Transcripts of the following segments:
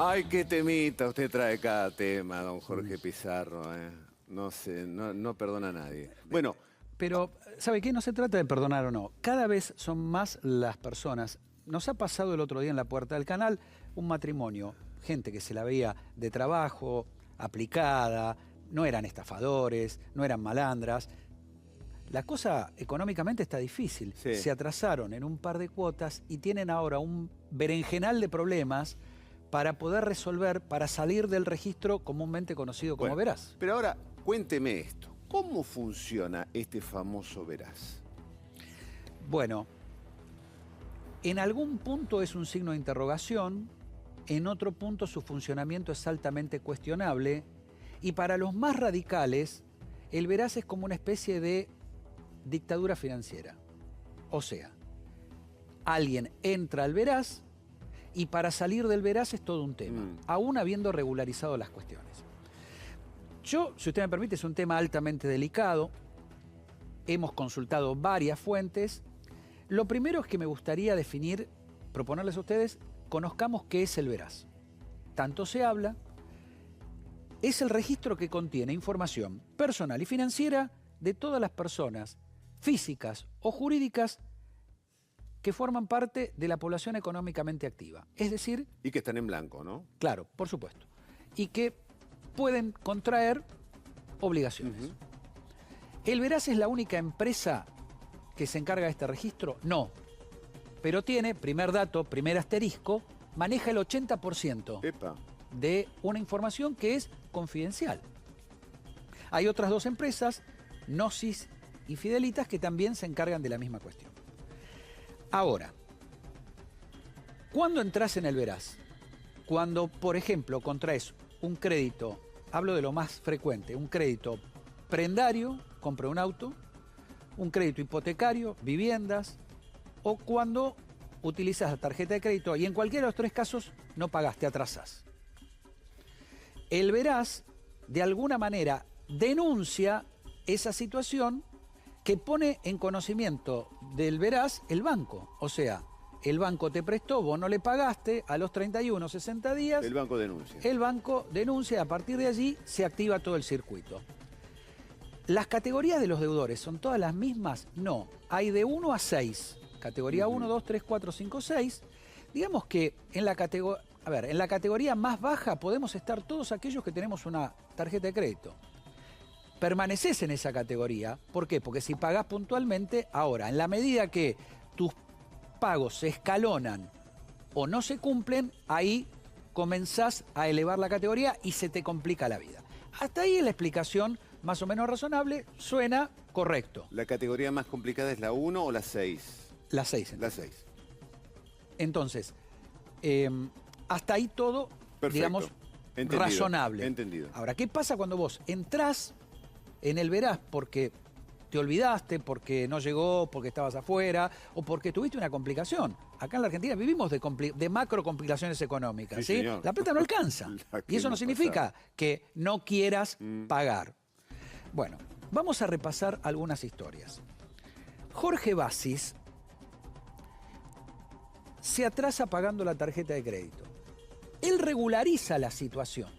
Ay, qué temita usted trae cada tema, don Jorge Pizarro. No sé, no perdona a nadie. Bueno, Pero, ¿sabe qué? No se trata de perdonar o no. Cada vez son más las personas. Nos ha pasado el otro día en la puerta del canal un matrimonio, gente que se la veía de trabajo, aplicada, no eran estafadores, no eran malandras. La cosa económicamente está difícil. Sí. Se atrasaron en un par de cuotas y tienen ahora un berenjenal de problemas para poder resolver, para salir del registro comúnmente conocido como bueno, Veraz. pero ahora cuénteme esto. ¿Cómo funciona este famoso Veraz? Bueno, en algún punto es un signo de interrogación, en otro punto su funcionamiento es altamente cuestionable y para los más radicales, el Veraz es como una especie de dictadura financiera. O sea, alguien entra al Veraz y para salir del Veraz es todo un tema, aún habiendo regularizado las cuestiones. Yo, si usted me permite, es un tema altamente delicado. Hemos consultado varias fuentes. Lo primero es que me gustaría definir, proponerles a ustedes, conozcamos qué es el Veraz. Tanto se habla, es el registro que contiene información personal y financiera de todas las personas físicas o jurídicas que forman parte de la población económicamente activa. Es decir... Y que están en blanco, ¿no? Claro, por supuesto. Y que pueden contraer obligaciones. ¿El Veraz es la única empresa que se encarga de este registro? No. Pero tiene, primer dato, primer asterisco, maneja el 80% Epa. de una información que es confidencial. Hay otras dos empresas, Gnosis y Fidelitas, que también se encargan de la misma cuestión. Ahora, ¿cuándo entras en el Veraz? Cuando, por ejemplo, contraes un crédito, hablo de lo más frecuente, un crédito prendario, compra un auto, un crédito hipotecario, viviendas, o cuando utilizas la tarjeta de crédito y en cualquiera de los tres casos no pagaste, atrasás. El Veraz, de alguna manera, denuncia esa situación que pone en conocimiento del Veraz el banco. O sea, el banco te prestó, vos no le pagaste, a los 31, 60 días... El banco denuncia. El banco denuncia, a partir de allí se activa todo el circuito. ¿Las categorías de los deudores son todas las mismas? No, hay de 1 a 6. Categoría 1, 2, 3, 4, 5, 6. Digamos que en la categoría más baja podemos estar todos aquellos que tenemos una tarjeta de crédito. Permaneces en esa categoría. ¿Por qué? Porque si pagás puntualmente, ahora, en la medida que tus pagos se escalonan o no se cumplen, ahí comenzás a elevar la categoría y se te complica la vida. Hasta ahí la explicación más o menos razonable, suena correcto. ¿La categoría más complicada es la 1 o la 6? La 6. La 6. Entonces, hasta ahí todo, perfecto, digamos, entendido, razonable. Entendido. Ahora, ¿qué pasa cuando vos entrás en el Veraz porque te olvidaste, porque no llegó, porque estabas afuera o porque tuviste una complicación? Acá en la Argentina vivimos de macro complicaciones económicas, ¿sí? La plata no alcanza. Y eso no significa que no quieras pagar. Bueno, vamos a repasar algunas historias. Jorge Basis se atrasa pagando la tarjeta de crédito. Él regulariza la situación.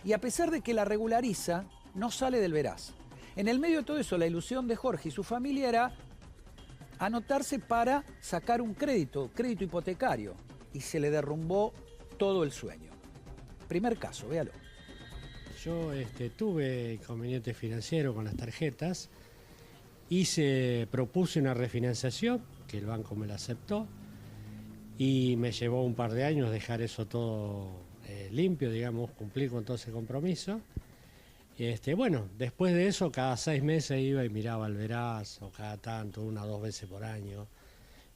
Y a pesar de que la regulariza, no sale del Veraz. En el medio de todo eso, la ilusión de Jorge y su familia era anotarse para sacar un crédito hipotecario. Y se le derrumbó todo el sueño. Primer caso, véalo. Yo tuve inconvenientes financieros con las tarjetas, propuse una refinanciación, que el banco me la aceptó, y me llevó un par de años dejar eso todo limpio, digamos, cumplir con todo ese compromiso. Bueno, después de eso, cada 6 meses iba y miraba el Veraz, o cada tanto, 1 o 2 veces por año,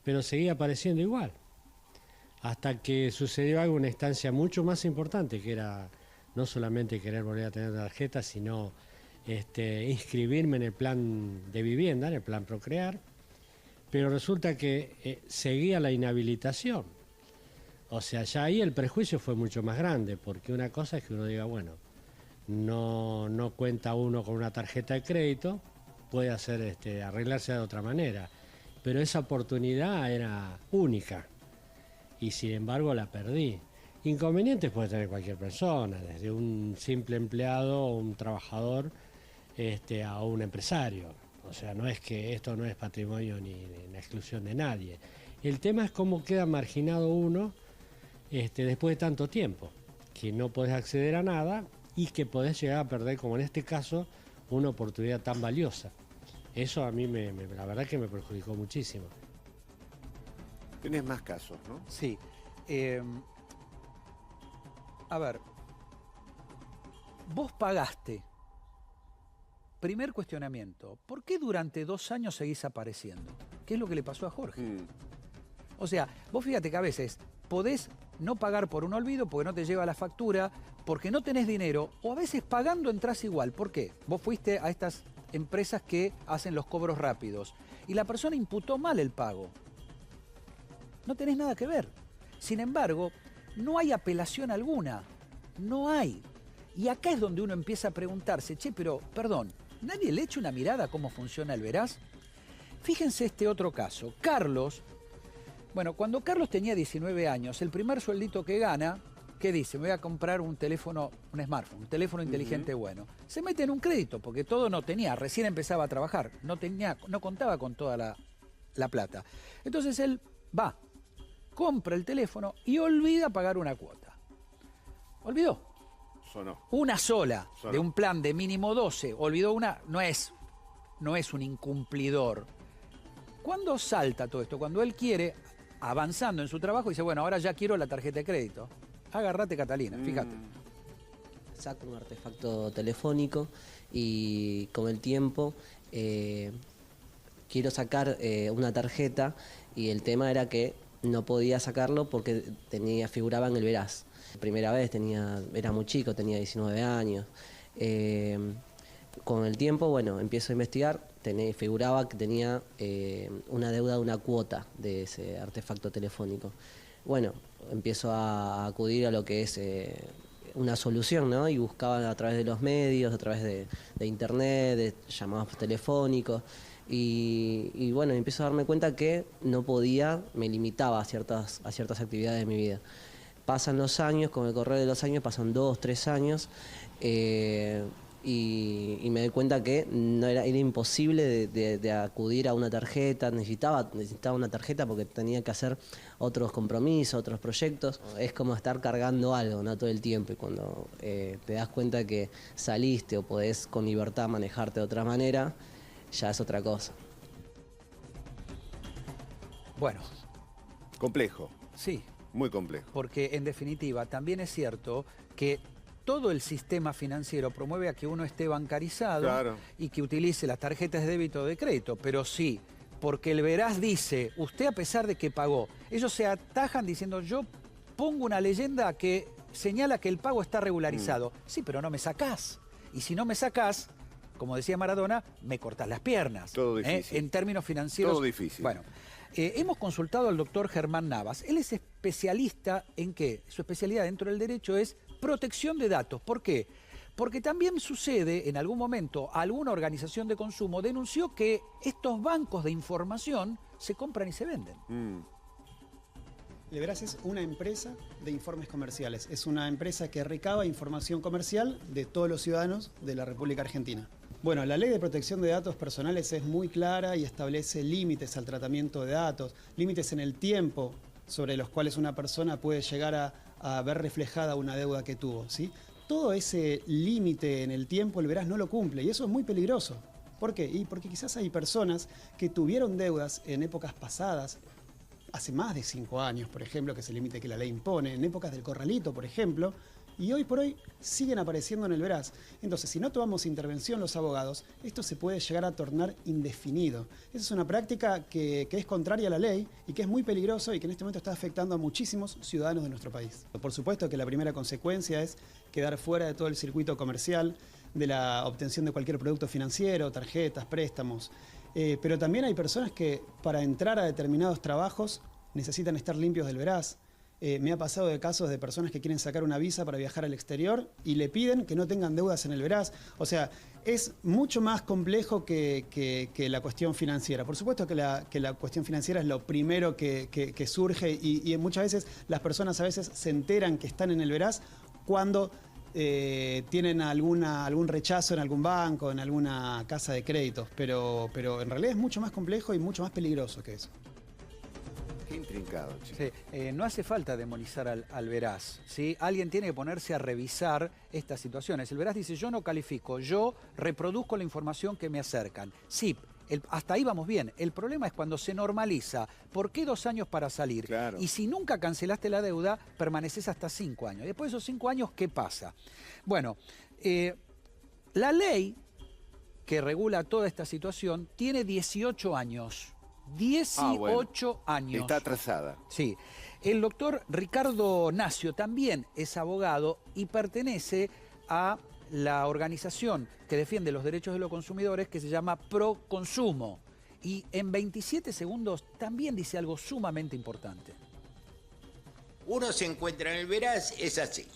pero seguía apareciendo igual, hasta que sucedió algo, una instancia mucho más importante, que era no solamente querer volver a tener tarjeta, sino inscribirme en el plan de vivienda, en el plan Procrear, pero resulta que seguía la inhabilitación. O sea, ya ahí el prejuicio fue mucho más grande, porque una cosa es que uno diga, bueno, no cuenta uno con una tarjeta de crédito, puede hacer arreglarse de otra manera, pero esa oportunidad era única y sin embargo la perdí. Inconvenientes puede tener cualquier persona, desde un simple empleado o un trabajador a un empresario. O sea, no es que esto no es patrimonio ni la exclusión de nadie. El tema es cómo queda marginado uno después de tanto tiempo, que no podés acceder a nada y que podés llegar a perder, como en este caso, una oportunidad tan valiosa. Eso a mí la verdad que me perjudicó muchísimo. Tenés más casos, ¿no? Sí. A ver, vos pagaste. Primer cuestionamiento, ¿por qué durante 2 años seguís apareciendo? ¿Qué es lo que le pasó a Jorge? O sea, vos fíjate que a veces podés no pagar por un olvido porque no te lleva la factura, porque no tenés dinero, o a veces pagando entras igual. ¿Por qué? Vos fuiste a estas empresas que hacen los cobros rápidos y la persona imputó mal el pago. No tenés nada que ver. Sin embargo, no hay apelación alguna. No hay. Y acá es donde uno empieza a preguntarse, che, pero, perdón, ¿nadie le echa una mirada a cómo funciona el Veraz? Fíjense este otro caso. Carlos, bueno, cuando Carlos tenía 19 años, el primer sueldito que gana, ¿qué dice? Me voy a comprar un teléfono, un smartphone, un teléfono inteligente bueno. Se mete en un crédito, porque todo no tenía, recién empezaba a trabajar, no contaba con toda la plata. Entonces él va, compra el teléfono y olvida pagar una cuota. Olvidó. Sonó. Una sola, de un plan de mínimo 12, olvidó una, no es un incumplidor. ¿Cuándo salta todo esto? Cuando él quiere, avanzando en su trabajo, dice, bueno, ahora ya quiero la tarjeta de crédito. Agárrate, Catalina, fíjate. Saco un artefacto telefónico y con el tiempo quiero sacar una tarjeta y el tema era que no podía sacarlo porque figuraba en el Veraz. Primera vez era muy chico, tenía 19 años. Con el tiempo, bueno, empiezo a investigar, figuraba que tenía una deuda de una cuota de ese artefacto telefónico. Bueno, empiezo a acudir a lo que es una solución, ¿no? Y buscaba a través de los medios, a través de internet, de llamados telefónicos. Y bueno, empiezo a darme cuenta que no podía, me limitaba a ciertas actividades de mi vida. Pasan los años, con el correr de los años, pasan 2, 3 años, y me doy cuenta que era imposible de acudir a una tarjeta, necesitaba una tarjeta porque tenía que hacer otros compromisos, otros proyectos. Es como estar cargando algo, ¿no? Todo el tiempo, y cuando te das cuenta que saliste o podés con libertad manejarte de otra manera, ya es otra cosa. Bueno. Complejo. Sí. Muy complejo. Porque, en definitiva, también es cierto que todo el sistema financiero promueve a que uno esté bancarizado, claro, y que utilice las tarjetas de débito o de crédito. Pero sí, porque el Veraz dice, usted a pesar de que pagó, ellos se atajan diciendo, yo pongo una leyenda que señala que el pago está regularizado. Sí, pero no me sacás. Y si no me sacás, como decía Maradona, me cortás las piernas. Todo difícil. En términos financieros. Todo difícil. Bueno, hemos consultado al doctor Germán Navas. Él es especialista en qué? Su especialidad dentro del derecho es protección de datos. ¿Por qué? Porque también sucede, en algún momento, alguna organización de consumo denunció que estos bancos de información se compran y se venden. El Veraz es una empresa de informes comerciales. Es una empresa que recaba información comercial de todos los ciudadanos de la República Argentina. Bueno, la ley de protección de datos personales es muy clara y establece límites al tratamiento de datos, límites en el tiempo sobre los cuales una persona puede llegar a ver reflejada una deuda que tuvo, ¿sí? Todo ese límite en el tiempo el Veraz no lo cumple y eso es muy peligroso. ¿Por qué? Y porque quizás hay personas que tuvieron deudas en épocas pasadas, hace más de 5 años, por ejemplo, que es el límite que la ley impone, en épocas del corralito, por ejemplo, y hoy por hoy siguen apareciendo en el Veraz. Entonces, si no tomamos intervención los abogados, esto se puede llegar a tornar indefinido. Esa es una práctica que es contraria a la ley y que es muy peligroso y que en este momento está afectando a muchísimos ciudadanos de nuestro país. Por supuesto que la primera consecuencia es quedar fuera de todo el circuito comercial, de la obtención de cualquier producto financiero, tarjetas, préstamos. Pero también hay personas que para entrar a determinados trabajos necesitan estar limpios del Veraz. Me ha pasado de casos de personas que quieren sacar una visa para viajar al exterior y le piden que no tengan deudas en el Veraz. O sea, es mucho más complejo que la cuestión financiera. Por supuesto que la cuestión financiera es lo primero que surge y muchas veces las personas a veces se enteran que están en el Veraz cuando tienen algún rechazo en algún banco, en alguna casa de créditos, pero en realidad es mucho más complejo y mucho más peligroso que eso. Qué intrincado, chico. Sí, no hace falta demonizar al Veraz, ¿sí? Alguien tiene que ponerse a revisar estas situaciones. El Veraz dice, yo no califico, yo reproduzco la información que me acercan. Sí, hasta ahí vamos bien. El problema es cuando se normaliza. ¿Por qué 2 años para salir? Claro. Y si nunca cancelaste la deuda, permaneces hasta 5 años. Después de esos 5 años, ¿qué pasa? Bueno, la ley que regula toda esta situación tiene 18 años. 18 años. Está atrasada. Sí. El doctor Ricardo Nacio también es abogado y pertenece a la organización que defiende los derechos de los consumidores que se llama Proconsumo. Y en 27 segundos también dice algo sumamente importante. Uno se encuentra en el Veraz, es así.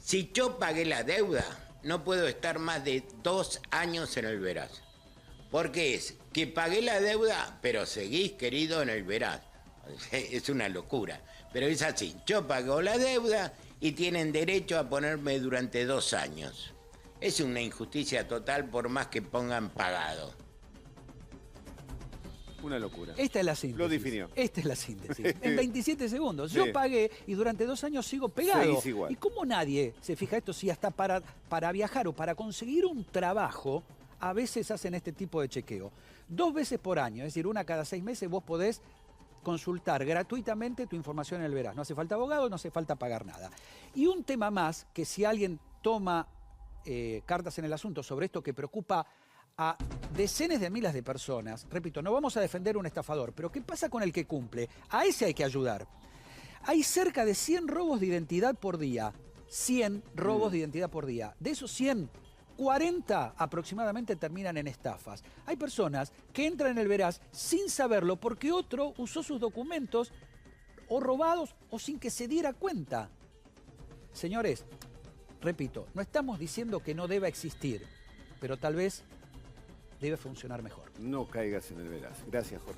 Si yo pagué la deuda, no puedo estar más de 2 años en el Veraz. Porque es que pagué la deuda, pero seguís querido en el Veraz. Es una locura. Pero es así, yo pago la deuda y tienen derecho a ponerme durante 2 años. Es una injusticia total por más que pongan pagado. Una locura. Esta es la síntesis. Lo definió. Esta es la síntesis. En 27 segundos. Yo Sí. pagué y durante 2 años sigo pegado. Seguís igual. ¿Y cómo nadie se fija esto si hasta para viajar o para conseguir un trabajo a veces hacen este tipo de chequeo? 2 veces por año, es decir, una cada 6 meses vos podés consultar gratuitamente tu información en el Veraz. No hace falta abogado, no hace falta pagar nada. Y un tema más, que si alguien toma cartas en el asunto sobre esto que preocupa a decenas de miles de personas, repito, no vamos a defender un estafador, pero ¿qué pasa con el que cumple? A ese hay que ayudar. Hay cerca de 100 robos de identidad por día. 100 robos de identidad por día. De esos 100, 40 aproximadamente terminan en estafas. Hay personas que entran en el Veraz sin saberlo porque otro usó sus documentos o robados o sin que se diera cuenta. Señores, repito, no estamos diciendo que no deba existir, pero tal vez debe funcionar mejor. No caigas en el Veraz. Gracias, Jorge.